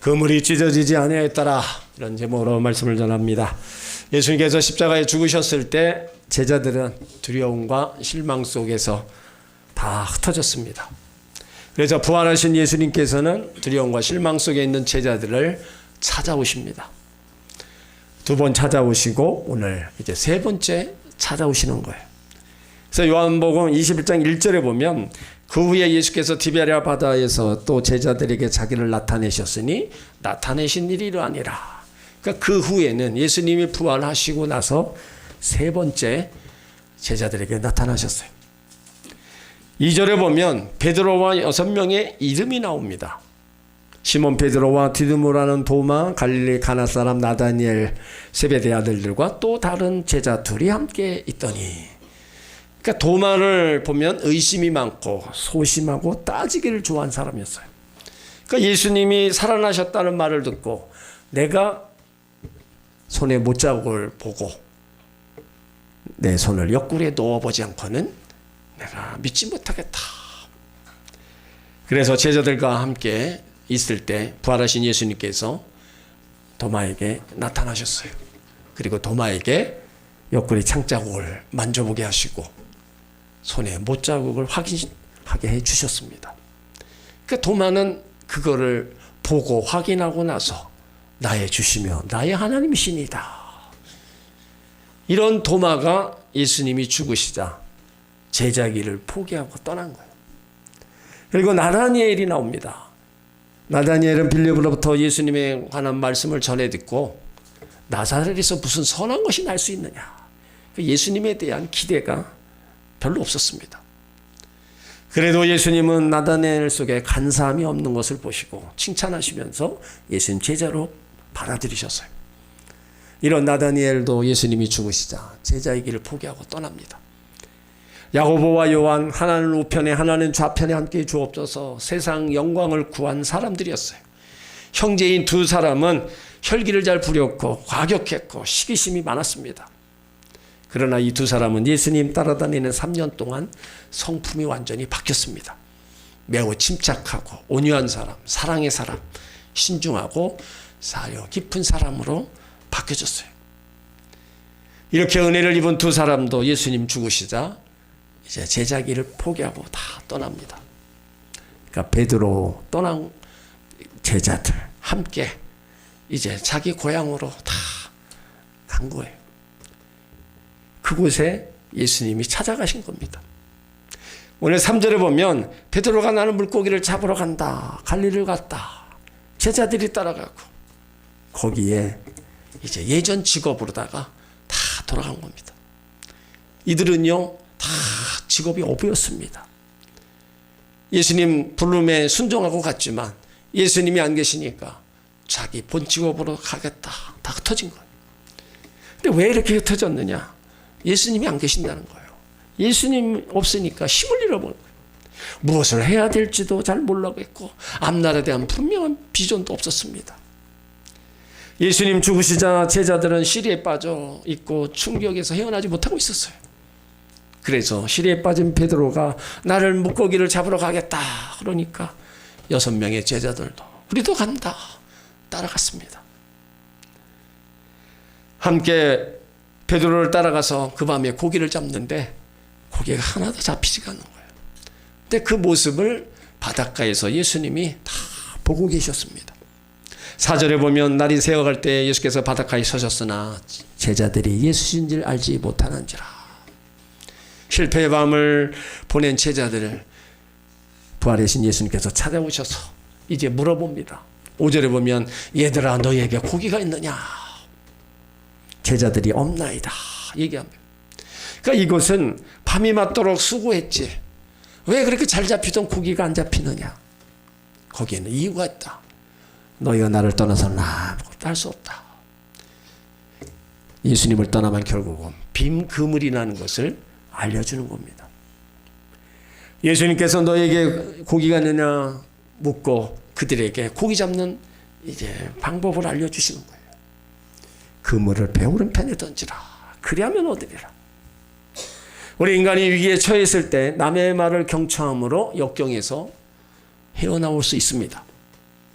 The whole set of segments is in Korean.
그물이 찢어지지 아니하였더라. 이런 제목으로 말씀을 전합니다. 예수님께서 십자가에 죽으셨을 때 제자들은 두려움과 실망 속에서 다 흩어졌습니다. 그래서 부활하신 예수님께서는 두려움과 실망 속에 있는 제자들을 찾아오십니다. 두 번 찾아오시고 오늘 이제 세 번째 찾아오시는 거예요. 그래서 요한복음 21장 1절에 보면 그 후에 예수께서 디베랴 바다에서 또 제자들에게 자기를 나타내셨으니 나타내신 일이 아니라, 그러니까 그 후에는 예수님이 부활하시고 나서 세 번째 제자들에게 나타나셨어요. 2절에 보면 베드로와 6명의 이름이 나옵니다. 시몬 베드로와 디두모라는 도마, 갈릴리 가나 사람 나다니엘, 세베대 아들들과 또 다른 제자 둘이 함께 있더니, 그러니까 도마를 보면 의심이 많고 소심하고 따지기를 좋아하는 사람이었어요. 그러니까 예수님이 살아나셨다는 말을 듣고 내가 손에 못자국을 보고 내 손을 옆구리에 넣어보지 않고는 내가 믿지 못하겠다. 그래서 제자들과 함께 있을 때 부활하신 예수님께서 도마에게 나타나셨어요. 그리고 도마에게 옆구리 창자국을 만져보게 하시고 손에 못자국을 확인하게 해주셨습니다. 그러니까 도마는 그거를 보고 확인하고 나서 나의 주시며 나의 하나님이시니다. 이런 도마가 예수님이 죽으시자 제자기를 포기하고 떠난 거예요. 그리고 나다니엘이 나옵니다. 나다니엘은 빌립으로부터 예수님에 관한 말씀을 전해 듣고 나사렛에서 무슨 선한 것이 날 수 있느냐. 예수님에 대한 기대가 별로 없었습니다. 그래도 예수님은 나다니엘 속에 간사함이 없는 것을 보시고 칭찬하시면서 예수님 제자로 받아들이셨어요. 이런 나다니엘도 예수님이 죽으시자 제자의 길을 포기하고 떠납니다. 야고보와 요한, 하나는 우편에 하나는 좌편에 함께 주옵소서 세상 영광을 구한 사람들이었어요. 형제인 두 사람은 혈기를 잘 부렸고 과격했고 시기심이 많았습니다. 그러나 이 두 사람은 예수님 따라다니는 3년 동안 성품이 완전히 바뀌었습니다. 매우 침착하고 온유한 사람, 사랑의 사람, 신중하고 사려 깊은 사람으로 바뀌어졌어요. 이렇게 은혜를 입은 두 사람도 예수님 죽으시자 이제 제자기를 포기하고 다 떠납니다. 그러니까 베드로 떠난 제자들 함께 이제 자기 고향으로 다 간 거예요. 그곳에 예수님이 찾아가신 겁니다. 오늘 3절에 보면 베드로가 나는 물고기를 잡으러 간다. 갈릴리를 갔다. 제자들이 따라가고 거기에 이제 예전 직업으로다가 다 돌아간 겁니다. 이들은요 다 직업이 어부였습니다. 예수님 부름에 순종하고 갔지만 예수님이 안 계시니까 자기 본 직업으로 가겠다. 다 흩어진 거예요. 근데 왜 이렇게 흩어졌느냐? 예수님이 안 계신다는 거예요. 예수님 없으니까 힘을 잃어버린 거예요. 무엇을 해야 될지도 잘 몰라겠고 앞날에 대한 분명한 비전도 없었습니다. 예수님 죽으시자 제자들은 시리에 빠져 있고 충격에서 헤어나지 못하고 있었어요. 그래서 시리에 빠진 베드로가 나를 물고기를 잡으러 가겠다 그러니까 6명의 제자들도 우리도 간다 따라갔습니다. 함께 베드로를 따라가서 그 밤에 고기를 잡는데 고기가 하나도 잡히지가 않는 거예요. 근데 그 모습을 바닷가에서 예수님이 다 보고 계셨습니다. 4절에 보면 날이 새어갈 때 예수께서 바닷가에 서셨으나 제자들이 예수신 줄 알지 못하는지라. 실패의 밤을 보낸 제자들을 부활하신 예수님께서 찾아오셔서 이제 물어봅니다. 5절에 보면 얘들아 너희에게 고기가 있느냐? 제자들이 없나이다 얘기합니다. 그러니까 이것은 밤이 맞도록 수고했지 왜 그렇게 잘 잡히던 고기가 안 잡히느냐? 거기에는 이유가 있다. 너희가 나를 떠나서는 아무것도 할 수 없다. 예수님을 떠나면 결국은 빈 그물이 나는 것을 알려주는 겁니다. 예수님께서 너에게 고기가 있느냐 묻고 그들에게 고기 잡는 이제 방법을 알려주시는 거예요. 그물을 배오른편에 던지라. 그리하면 얻으리라. 우리 인간이 위기에 처했을 때 남의 말을 경청함으로 역경에서 헤어나올 수 있습니다.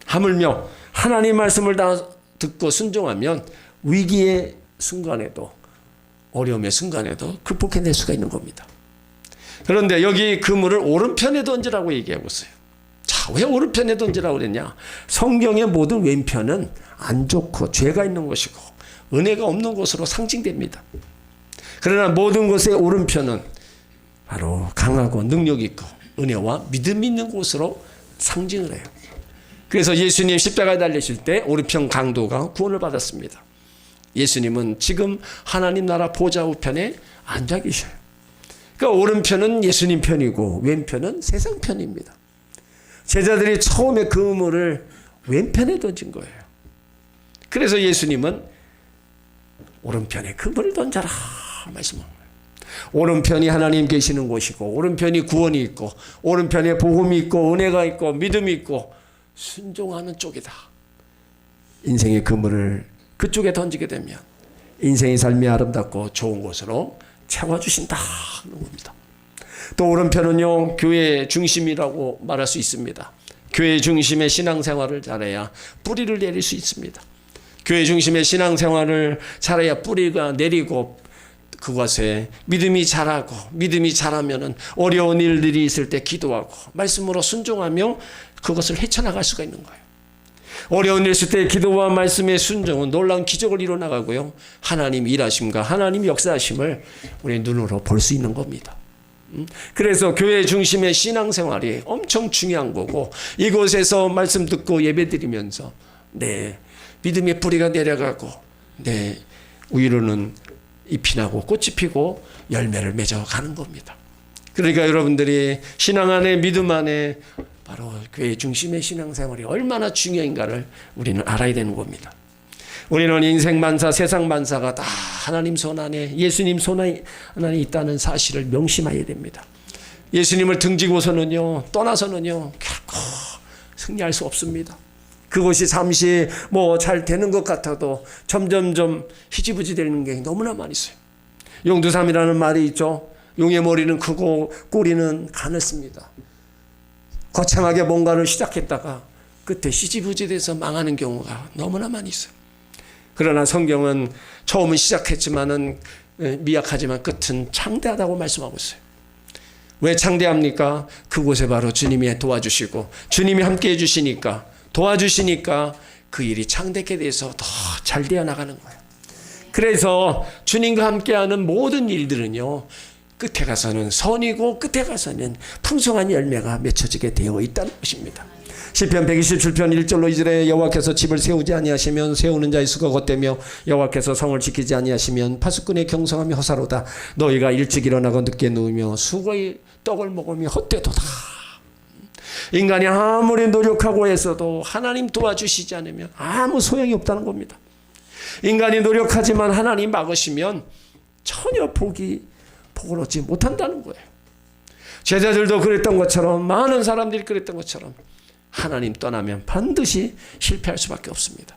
하물며 하나님 말씀을 다 듣고 순종하면 위기의 순간에도, 어려움의 순간에도 극복해낼 수가 있는 겁니다. 그런데 여기 그물을 오른편에 던지라고 얘기하고 있어요. 자, 왜 오른편에 던지라고 그랬냐? 성경의 모든 왼편은 안 좋고 죄가 있는 곳이고 은혜가 없는 곳으로 상징됩니다. 그러나 모든 곳의 오른편은 바로 강하고 능력 있고 은혜와 믿음 있는 곳으로 상징을 해요. 그래서 예수님 십자가에 달리실 때 오른편 강도가 구원을 받았습니다. 예수님은 지금 하나님 나라 보좌 우편에 앉아 계셔요. 그러니까 오른편은 예수님 편이고 왼편은 세상 편입니다. 제자들이 처음에 그물을 왼편에 던진 거예요. 그래서 예수님은 오른편에 그물을 던져라 말씀합니다. 오른편이 하나님 계시는 곳이고 오른편이 구원이 있고 오른편에 복음이 있고 은혜가 있고 믿음이 있고 순종하는 쪽이다. 인생의 그물을 그쪽에 던지게 되면 인생의 삶이 아름답고 좋은 곳으로 채워주신다 하는 겁니다. 또 오른편은요, 교회 중심이라고 말할 수 있습니다. 교회 중심의 신앙생활을 잘해야 뿌리를 내릴 수 있습니다. 교회 중심의 신앙생활을 잘해야 뿌리가 내리고 그것에 믿음이 자라고, 믿음이 자라면은 어려운 일들이 있을 때 기도하고 말씀으로 순종하며 그것을 헤쳐나갈 수가 있는 거예요. 어려운 일 있을 때 기도와 말씀의 순종은 놀라운 기적을 이뤄나가고요, 하나님 일하심과 하나님 역사하심을 우리 눈으로 볼 수 있는 겁니다. 그래서 교회 중심의 신앙생활이 엄청 중요한 거고, 이곳에서 말씀 듣고 예배드리면서 내 믿음의 뿌리가 내려가고 내 위로는 잎이 나고 꽃이 피고 열매를 맺어가는 겁니다. 그러니까 여러분들이 신앙 안에 믿음 안에 바로 교회 중심의 신앙생활이 얼마나 중요한가를 우리는 알아야 되는 겁니다. 우리는 인생 만사, 세상 만사가 다 하나님 손 안에, 예수님 손 안에 있다는 사실을 명심해야 됩니다. 예수님을 등지고서는요, 떠나서는요, 결코 승리할 수 없습니다. 그것이 잠시 잘 되는 것 같아도 점점점 희지부지 되는 게 너무나 많이 있어요. 용두삼이라는 말이 있죠. 용의 머리는 크고 꼬리는 가늘습니다. 거창하게 뭔가를 시작했다가 끝에 희지부지 돼서 망하는 경우가 너무나 많이 있어요. 그러나 성경은 처음은 시작했지만은 미약하지만 끝은 창대하다고 말씀하고 있어요. 왜 창대합니까? 그곳에 바로 주님이 도와주시고 주님이 함께 해주시니까, 도와주시니까 그 일이 창대하게 돼서 더 잘 되어 나가는 거예요. 그래서 주님과 함께하는 모든 일들은요, 끝에 가서는 선이고 끝에 가서는 풍성한 열매가 맺혀지게 되어 있다는 것입니다. 시편 127편 1절로 2절에 여호와께서 집을 세우지 아니하시면 세우는 자의 수가 헛되며 여호와께서 성을 지키지 아니하시면 파수꾼의 경성함이 허사로다. 너희가 일찍 일어나고 늦게 누우며 수고의 떡을 먹으며 헛되도다. 인간이 아무리 노력하고 했어도 하나님 도와주시지 않으면 아무 소용이 없다는 겁니다. 인간이 노력하지만 하나님 막으시면 전혀 복을 얻지 못한다는 거예요. 제자들도 그랬던 것처럼, 많은 사람들이 그랬던 것처럼 하나님 떠나면 반드시 실패할 수밖에 없습니다.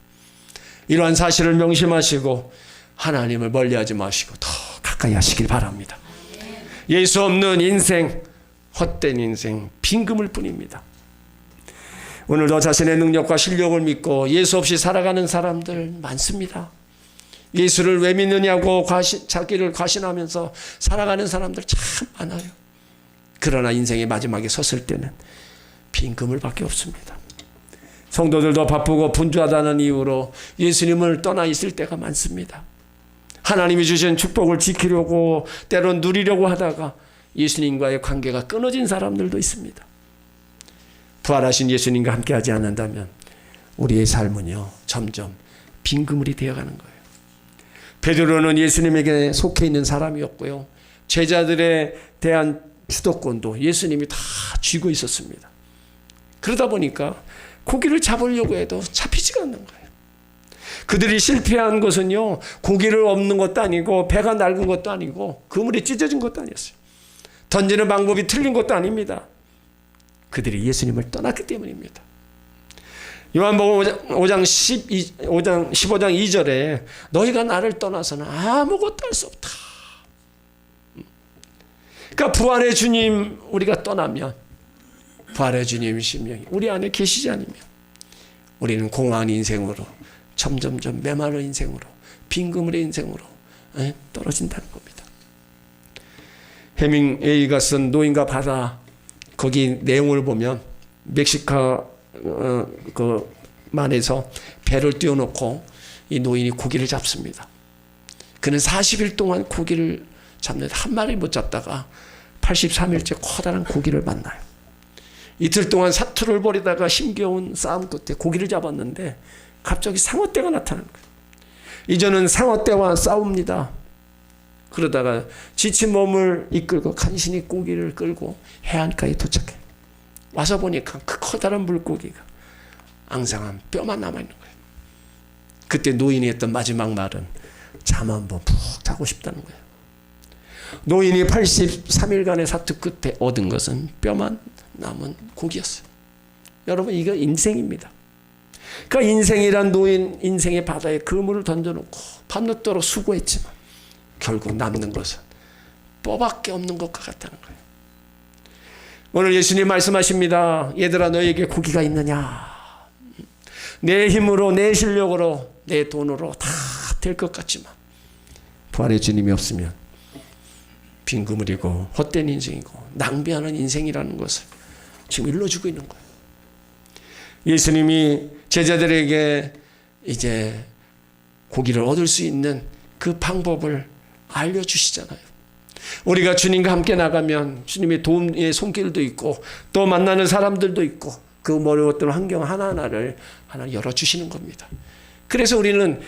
이러한 사실을 명심하시고 하나님을 멀리하지 마시고 더 가까이 하시길 바랍니다. 예수 없는 인생, 헛된 인생, 빈금일 뿐입니다. 오늘도 자신의 능력과 실력을 믿고 예수 없이 살아가는 사람들 많습니다. 예수를 왜 믿느냐고 자기를 과신하면서 살아가는 사람들 참 많아요. 그러나 인생의 마지막에 섰을 때는 빈금을밖에 없습니다. 성도들도 바쁘고 분주하다는 이유로 예수님을 떠나 있을 때가 많습니다. 하나님이 주신 축복을 지키려고, 때론 누리려고 하다가 예수님과의 관계가 끊어진 사람들도 있습니다. 부활하신 예수님과 함께하지 않는다면 우리의 삶은요, 점점 빈그물이 되어가는 거예요. 베드로는 예수님에게 속해 있는 사람이었고요, 제자들에 대한 주도권도 예수님이 다 쥐고 있었습니다. 그러다 보니까 고기를 잡으려고 해도 잡히지가 않는 거예요. 그들이 실패한 것은요, 고기를 없는 것도 아니고 배가 낡은 것도 아니고 그물이 찢어진 것도 아니었어요. 던지는 방법이 틀린 것도 아닙니다. 그들이 예수님을 떠났기 때문입니다. 요한복음 15장 2절에 너희가 나를 떠나서는 아무것도 할 수 없다. 그러니까 부활의 주님 우리가 떠나면, 부활의 주님 심령이 우리 안에 계시지 않으면 우리는 공허한 인생으로, 점점점 메마른 인생으로, 빈 그물의 인생으로 떨어진다는 겁니다. 해밍웨이가 쓴 노인과 바다, 거기 내용을 보면 멕시카 그 만에서 배를 띄워놓고 이 노인이 고기를 잡습니다. 그는 40일 동안 고기를 잡는데 한 마리 못 잡다가 83일째 커다란 고기를 만나요. 이틀 동안 사투를 벌이다가 힘겨운 싸움 끝에 고기를 잡았는데 갑자기 상어떼가 나타나는 거예요. 이제는 상어떼와 싸웁니다. 그러다가 지친 몸을 이끌고 간신히 고기를 끌고 해안가에 도착해요. 와서 보니까 그 커다란 물고기가 앙상한 뼈만 남아있는 거예요. 그때 노인이 했던 마지막 말은 잠 한번 푹 자고 싶다는 거예요. 노인이 83일간의 사투 끝에 얻은 것은 뼈만 남은 고기였어요. 여러분, 이거 인생입니다. 그러니까 인생이란 노인, 인생의 바다에 그물을 던져놓고 밤늦도록 수고했지만 결국 남는 것은 뼈밖에 없는 것과 같다는 거예요. 오늘 예수님 말씀하십니다. 얘들아, 너에게 고기가 있느냐? 내 힘으로, 내 실력으로, 내 돈으로 다 될 것 같지만 부활의 주님이 없으면 빈 그물이고 헛된 인생이고 낭비하는 인생이라는 것을 지금 일러주고 있는 거예요. 예수님이 제자들에게 이제 고기를 얻을 수 있는 그 방법을 알려주시잖아요. 우리가 주님과 함께 나가면 주님의 도움의 손길도 있고 또 만나는 사람들도 있고 그 어려웠던 환경 하나하나를 열어주시는 겁니다. 그래서 우리는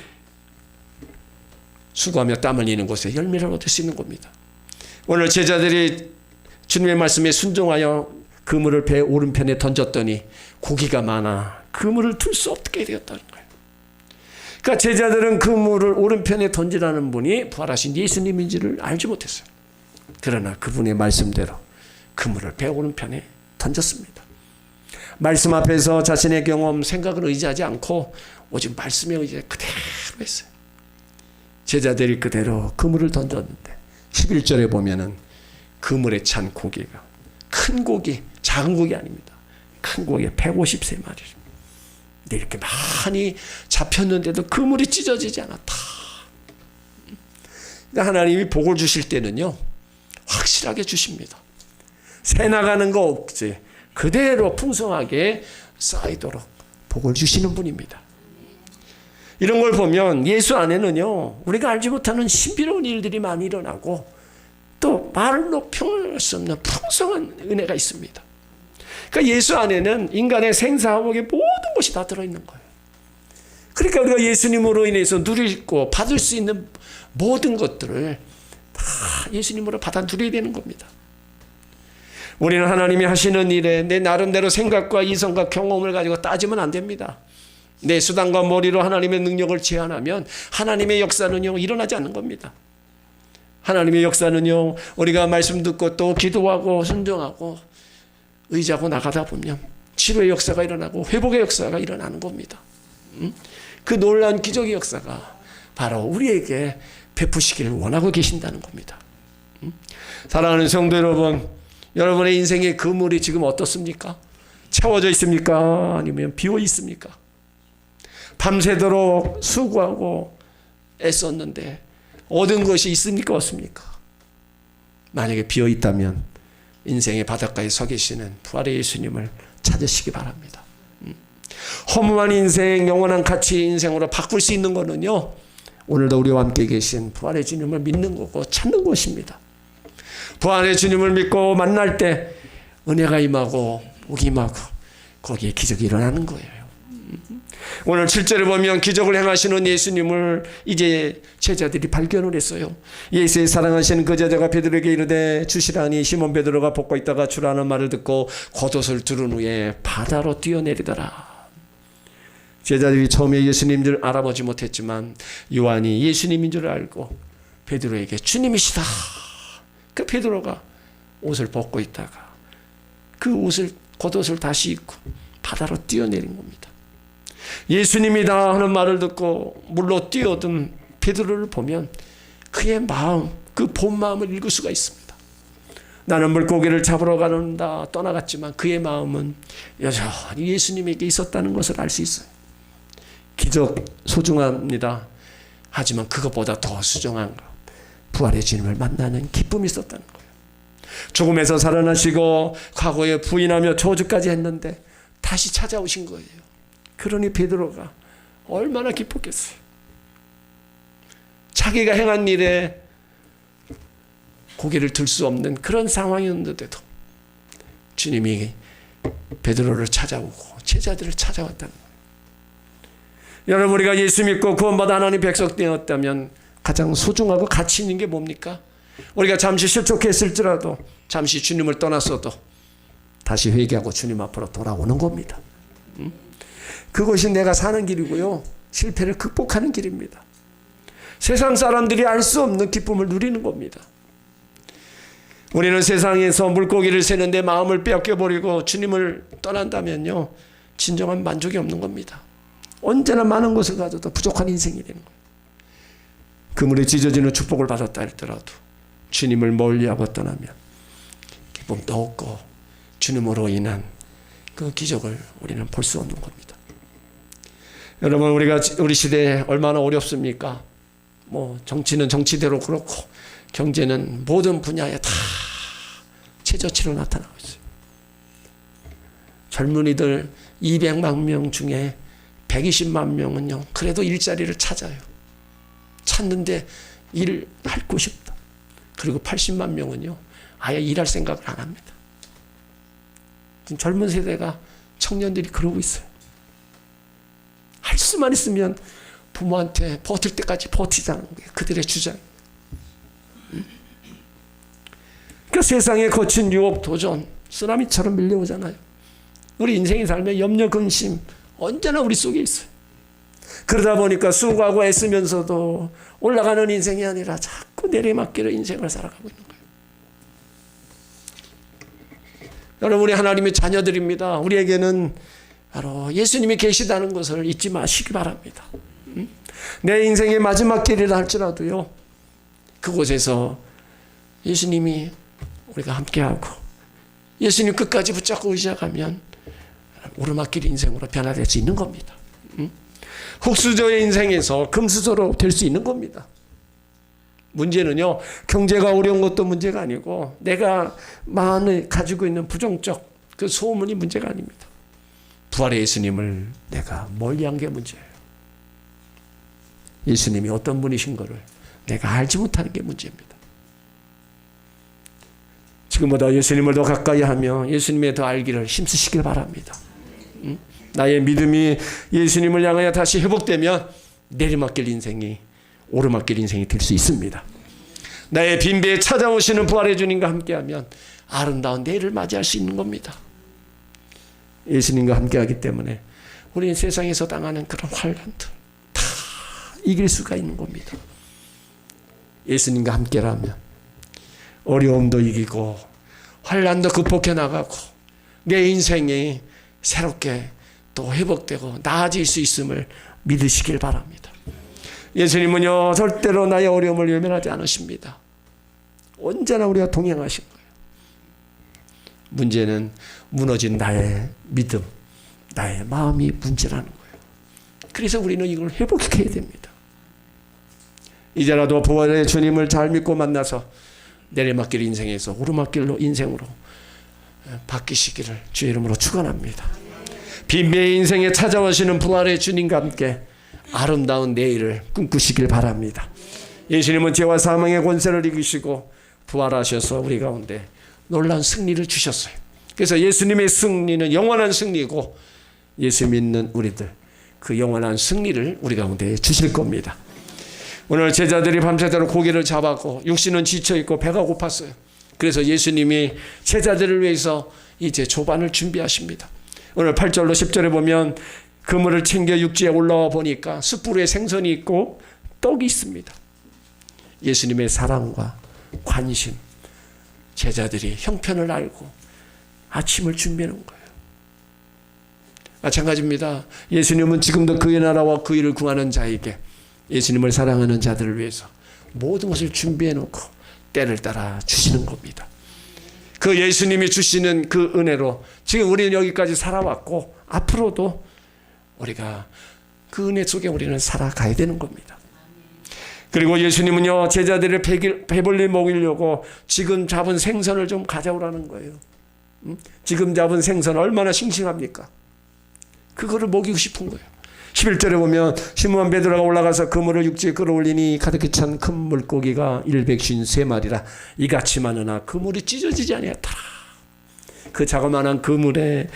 수고하며 땀 흘리는 곳에 열매를 얻을 수 있는 겁니다. 오늘 제자들이 주님의 말씀에 순종하여 그물을 배 오른편에 던졌더니 고기가 많아 그물을 틀 수 없게 되었다는 거예요. 그러니까 제자들은 그물을 오른편에 던지라는 분이 부활하신 예수님인지를 알지 못했어요. 그러나 그분의 말씀대로 그물을 배 오른편에 던졌습니다. 말씀 앞에서 자신의 경험, 생각을 의지하지 않고 오직 말씀에 의지해 그대로 했어요. 제자들이 그대로 그물을 던졌는데 11절에 보면은 그물에 찬 고기가 큰 고기, 작은 고기 아닙니다. 큰 고기 153마리. 이렇게 많이 잡혔는데도 그물이 찢어지지 않았다. 하나님이 복을 주실 때는요, 확실하게 주십니다. 새 나가는 거 없지. 그대로 풍성하게 쌓이도록 복을 주시는 분입니다. 이런 걸 보면 예수 안에는요, 우리가 알지 못하는 신비로운 일들이 많이 일어나고 또 말로 표현할 수 없는 풍성한 은혜가 있습니다. 그러니까 예수 안에는 인간의 생사화복의 모든 것이 다 들어있는 거예요. 그러니까 우리가 예수님으로 인해서 누리고 받을 수 있는 모든 것들을 다 예수님으로 받아 누려야 되는 겁니다. 우리는 하나님이 하시는 일에 내 나름대로 생각과 이성과 경험을 가지고 따지면 안 됩니다. 내 수단과 머리로 하나님의 능력을 제한하면 하나님의 역사는요, 일어나지 않는 겁니다. 하나님의 역사는요, 우리가 말씀 듣고 또 기도하고 순종하고 의지하고 나가다 보면 치료의 역사가 일어나고 회복의 역사가 일어나는 겁니다. 그 놀라운 기적의 역사가 바로 우리에게 베푸시기를 원하고 계신다는 겁니다. 사랑하는 성도 여러분, 여러분의 인생의 그물이 지금 어떻습니까? 채워져 있습니까? 아니면 비어 있습니까? 밤새도록 수고하고 애썼는데 얻은 것이 있습니까? 없습니까? 만약에 비어 있다면 인생의 바닷가에 서 계시는 부활의 예수님을 찾으시기 바랍니다. 허무한 인생, 영원한 가치의 인생으로 바꿀 수 있는 것은요, 오늘도 우리와 함께 계신 부활의 주님을 믿는 거고 찾는 것입니다. 부활의 주님을 믿고 만날 때 은혜가 임하고 복이 임하고 거기에 기적이 일어나는 거예요. 오늘 7절에 보면 기적을 행하시는 예수님을 이제 제자들이 발견을 했어요. 예수의 사랑하시는 그 제자가 베드로에게 이르되 주시라니 시몬 베드로가 벗고 있다가 주라는 말을 듣고 겉옷을 두른 후에 바다로 뛰어내리더라. 제자들이 처음에 예수님 줄 알아보지 못했지만 요한이 예수님인 줄 알고 베드로에게 주님이시다. 그 베드로가 옷을 벗고 있다가 그 옷을 겉옷을 다시 입고 바다로 뛰어내린 겁니다. 예수님이다 하는 말을 듣고 물로 뛰어든 베드로를 보면 그의 마음, 그 본 마음을 읽을 수가 있습니다. 나는 물고기를 잡으러 가는다 떠나갔지만 그의 마음은 여전히 예수님에게 있었다는 것을 알 수 있어요. 기적 소중합니다. 하지만 그것보다 더 소중한 것, 부활의 주님을 만나는 기쁨이 있었다는 거예요. 죽음에서 살아나시고 과거에 부인하며 저주까지 했는데 다시 찾아오신 거예요. 그러니 베드로가 얼마나 기뻤겠어요. 자기가 행한 일에 고개를 들 수 없는 그런 상황이었는데도 주님이 베드로를 찾아오고 제자들을 찾아왔다는 거예요. 여러분, 우리가 예수 믿고 구원받아 하나님 백성 되었다면 가장 소중하고 가치 있는 게 뭡니까? 우리가 잠시 실족했을지라도, 잠시 주님을 떠났어도 다시 회개하고 주님 앞으로 돌아오는 겁니다. 그것이 내가 사는 길이고요, 실패를 극복하는 길입니다. 세상 사람들이 알 수 없는 기쁨을 누리는 겁니다. 우리는 세상에서 물고기를 세는데 마음을 빼앗겨버리고 주님을 떠난다면요, 진정한 만족이 없는 겁니다. 언제나 많은 것을 가져도 부족한 인생이 되는 거예요. 그물에 찢어지는 축복을 받았다 할지라도 주님을 멀리하고 떠나면 기쁨도 없고 주님으로 인한 그 기적을 우리는 볼 수 없는 겁니다. 여러분, 우리 시대에 얼마나 어렵습니까? 정치는 정치대로 그렇고 경제는 모든 분야에 다 최저치로 나타나고 있어요. 젊은이들 200만 명 중에 120만 명은요, 그래도 일자리를 찾아요. 찾는데 일할 곳이 없다. 그리고 80만 명은요, 아예 일할 생각을 안 합니다. 지금 젊은 세대가, 청년들이 그러고 있어요. 할 수만 있으면 부모한테 버틸 때까지 버티자는 거예요. 그들의 주장. 그러니까 세상에 거친 유혹, 도전, 쓰나미처럼 밀려오잖아요. 우리 인생의 삶에 염려, 근심 언제나 우리 속에 있어요. 그러다 보니까 수고하고 애쓰면서도 올라가는 인생이 아니라 자꾸 내리막길로 인생을 살아가고 있는 거예요. 여러분, 우리 하나님의 자녀들입니다. 우리에게는 바로 예수님이 계시다는 것을 잊지 마시기 바랍니다. 내 인생의 마지막 길이라 할지라도요, 그곳에서 예수님이 우리가 함께하고 예수님 끝까지 붙잡고 의지하면 오르막길 인생으로 변화될 수 있는 겁니다. 흙수저의 인생에서 금수저로 될 수 있는 겁니다. 문제는요, 경제가 어려운 것도 문제가 아니고 내가 마음에 가지고 있는 부정적 그 소문이 문제가 아닙니다. 부활의 예수님을 내가 멀리한 게 문제예요. 예수님이 어떤 분이신 것을 내가 알지 못하는 게 문제입니다. 지금보다 예수님을 더 가까이 하며 예수님의 더 알기를 힘쓰시길 바랍니다. 나의 믿음이 예수님을 향하여 다시 회복되면 내리막길 인생이 오르막길 인생이 될 수 있습니다. 나의 빈배에 찾아오시는 부활의 주님과 함께하면 아름다운 내일을 맞이할 수 있는 겁니다. 예수님과 함께하기 때문에 우리는 세상에서 당하는 그런 환난들 다 이길 수가 있는 겁니다. 예수님과 함께라면 어려움도 이기고 환난도 극복해 나가고 내 인생이 새롭게 또 회복되고 나아질 수 있음을 믿으시길 바랍니다. 예수님은요, 절대로 나의 어려움을 외면하지 않으십니다. 언제나 우리가 동행하신 거예요. 문제는 무너진 나의 믿음, 나의 마음이 문제라는 거예요. 그래서 우리는 이걸 회복시켜야 됩니다. 이제라도 부활의 주님을 잘 믿고 만나서 내리막길 인생에서 오르막길로 인생으로 바뀌시기를 주의 이름으로 축원합니다. 빈배의 인생에 찾아오시는 부활의 주님과 함께 아름다운 내일을 꿈꾸시길 바랍니다. 예수님은 죄와 사망의 권세를 이기시고 부활하셔서 우리 가운데 놀라운 승리를 주셨어요. 그래서 예수님의 승리는 영원한 승리고 예수 믿는 우리들 그 영원한 승리를 우리 가운데 주실 겁니다. 오늘 제자들이 밤새도록 고기를 잡았고 육신은 지쳐있고 배가 고팠어요. 그래서 예수님이 제자들을 위해서 이제 조반을 준비하십니다. 오늘 8절로 10절에 보면 그물을 챙겨 육지에 올라와 보니까 숯불에 생선이 있고 떡이 있습니다. 예수님의 사랑과 관심, 제자들이 형편을 알고 아침을 준비하는 거예요. 마찬가지입니다. 예수님은 지금도 그의 나라와 그 일을 구하는 자에게, 예수님을 사랑하는 자들을 위해서 모든 것을 준비해 놓고 때를 따라 주시는 겁니다. 그 예수님이 주시는 그 은혜로 지금 우리는 여기까지 살아왔고 앞으로도 우리가 그 은혜 속에 우리는 살아가야 되는 겁니다. 그리고 예수님은요, 제자들을 배불리 먹이려고 지금 잡은 생선을 좀 가져오라는 거예요. 지금 잡은 생선 얼마나 싱싱합니까? 그거를 먹이고 싶은 거예요. 11절에 보면 시므온 베드로가 올라가서 그물을 육지에 끌어올리니 가득히 찬 큰 물고기가 153마리라. 이같이 많으나 그물이 찢어지지 아니하더라. 그 자그마한 그물에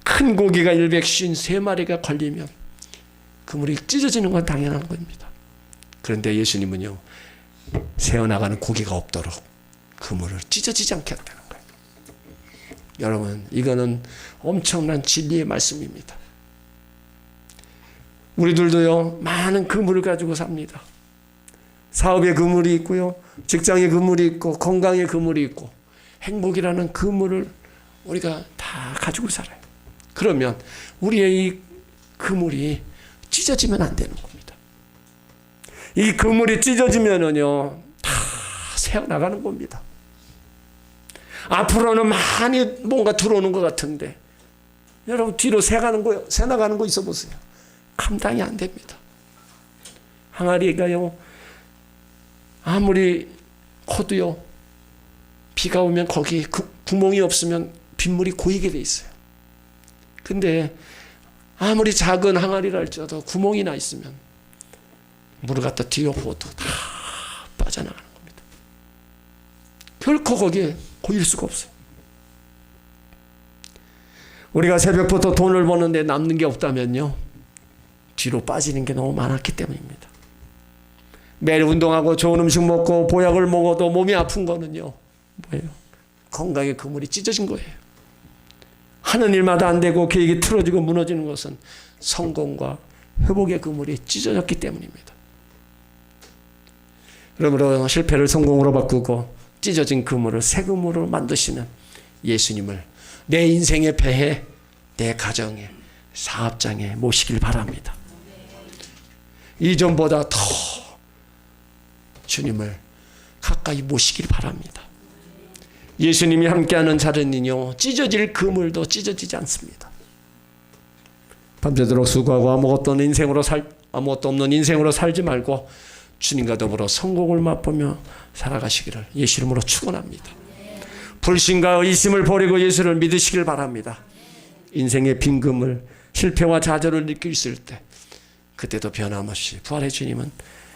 큰 고기가 153마리가 걸리면 그물이 찢어지는 건 당연한 겁니다. 그런데 예수님은요, 새어나가는 고기가 없도록 그물을 찢어지지 않게 한다는 거예요. 여러분, 이거는 엄청난 진리의 말씀입니다. 우리들도요, 많은 그물을 가지고 삽니다. 사업의 그물이 있고요, 직장의 그물이 있고, 건강의 그물이 있고, 행복이라는 그물을 우리가 다 가지고 살아요. 그러면 우리의 이 그물이 찢어지면 안 되는 겁니다. 이 그물이 찢어지면은요, 다 새어나가는 겁니다. 앞으로는 많이 뭔가 들어오는 것 같은데, 여러분 뒤로 새나가는 거 있어 보세요. 감당이 안 됩니다. 항아리가요, 아무리 커도요, 비가 오면 거기 구멍이 없으면 빗물이 고이게 돼 있어요. 근데 아무리 작은 항아리라 할지라도 구멍이 나 있으면 물을 갖다 뒤엎어도 다 빠져나가는 겁니다. 결코 거기에 고일 수가 없어요. 우리가 새벽부터 돈을 버는데 남는 게 없다면요, 뒤로 빠지는 게 너무 많았기 때문입니다. 매일 운동하고 좋은 음식 먹고 보약을 먹어도 몸이 아픈 거는요, 뭐예요? 건강의 그물이 찢어진 거예요. 하는 일마다 안 되고 계획이 틀어지고 무너지는 것은 성공과 회복의 그물이 찢어졌기 때문입니다. 그러므로 실패를 성공으로 바꾸고 찢어진 그물을 새 그물로 만드시는 예수님을 내 인생의 배에, 내 가정에, 사업장에 모시길 바랍니다. 이전보다 더 주님을 가까이 모시길 바랍니다. 예수님이 함께하는 자리는요, 찢어질 그물도 찢어지지 않습니다. 밤새도록 수고하고 아무것도 없는 인생으로 살지 말고 주님과 더불어 성공을 맛보며 살아가시기를 예수 이름으로 축원합니다. 불신과 의심을 버리고 예수를 믿으시길 바랍니다. 인생의 빈금을, 실패와 좌절을 느낄 때 그때도 변함없이 부활의 주님은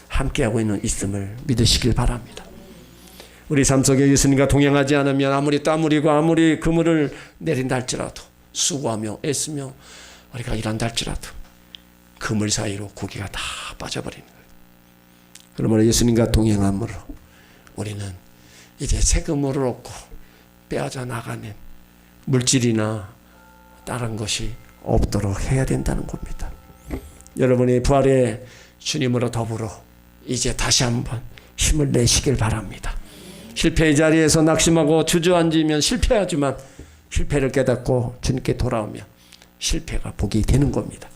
함께하고 있음을 믿으시길 바랍니다. 우리 삶 속에 예수님과 동행하지 않으면 아무리 땀 흘리고 아무리 그물을 내린다 할지라도, 수고하며 애쓰며 우리가 일한다 할지라도 그물 사이로 고기가 다 빠져버리는 거예요. 그러므로 예수님과 동행함으로 우리는 이제 새 그물을 얻고 빼앗아 나가는 물질이나 다른 것이 없도록 해야 된다는 겁니다. 여러분이 부활의 주님으로 더불어 이제 다시 한번 힘을 내시길 바랍니다. 실패의 자리에서 낙심하고 주저앉으면 실패하지만 실패를 깨닫고 주님께 돌아오면 실패가 복이 되는 겁니다.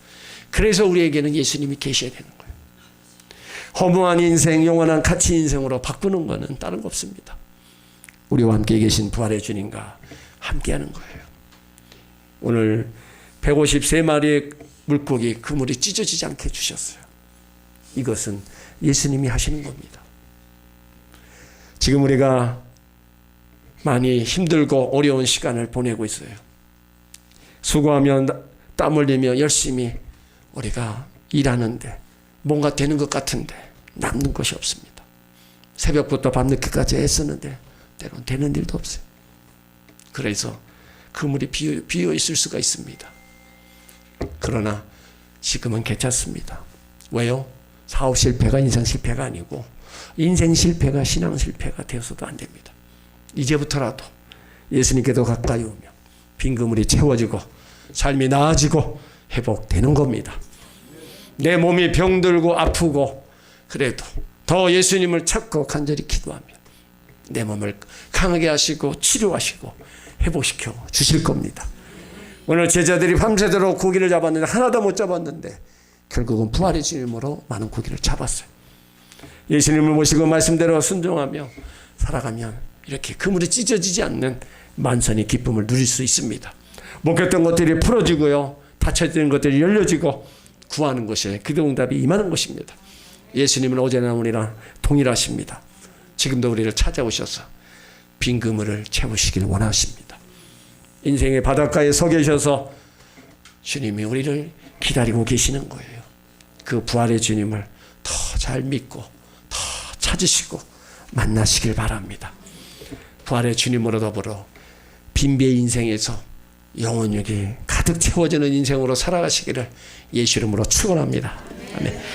그래서 우리에게는 예수님이 계셔야 되는 거예요. 허무한 인생, 영원한 가치 인생으로 바꾸는 것은 다른 거 없습니다. 우리와 함께 계신 부활의 주님과 함께하는 거예요. 오늘 153마리의 물고기 그물이 찢어지지 않게 해주셨어요. 이것은 예수님이 하시는 겁니다. 지금 우리가 많이 힘들고 어려운 시간을 보내고 있어요. 수고하며 땀 흘리며 열심히 우리가 일하는데 뭔가 되는 것 같은데 남는 것이 없습니다. 새벽부터 밤늦게까지 애쓰는데 때로는 되는 일도 없어요. 그래서 그물이 비어 있을 수가 있습니다. 그러나 지금은 괜찮습니다. 왜요? 사업 실패가 인생 실패가 아니고 인생 실패가 신앙 실패가 되어서도 안 됩니다. 이제부터라도 예수님께도 가까이 오며 빈 그물이 채워지고 삶이 나아지고 회복되는 겁니다. 내 몸이 병들고 아프고 그래도 더 예수님을 찾고 간절히 기도하며 내 몸을 강하게 하시고 치료하시고 회복시켜 주실 겁니다. 오늘 제자들이 밤새도록 고기를 잡았는데 하나도 못 잡았는데 결국은 부활의 주님으로 많은 고기를 잡았어요. 예수님을 모시고 말씀대로 순종하며 살아가면 이렇게 그물이 찢어지지 않는 만선의 기쁨을 누릴 수 있습니다. 묶였던 것들이 풀어지고요, 닫혀있는 것들이 열려지고 구하는 것이 기도 응답이 임하는 것입니다. 예수님은 어제나 오늘이나 동일하십니다. 지금도 우리를 찾아오셔서 빈 그물을 채우시길 원하십니다. 인생의 바닷가에 서 계셔서 주님이 우리를 기다리고 계시는 거예요. 그 부활의 주님을 더 잘 믿고 더 찾으시고 만나시길 바랍니다. 부활의 주님으로 더불어 빈배의 인생에서 영혼력이 가득 채워지는 인생으로 살아가시기를 예수 이름으로 축원합니다. 아멘.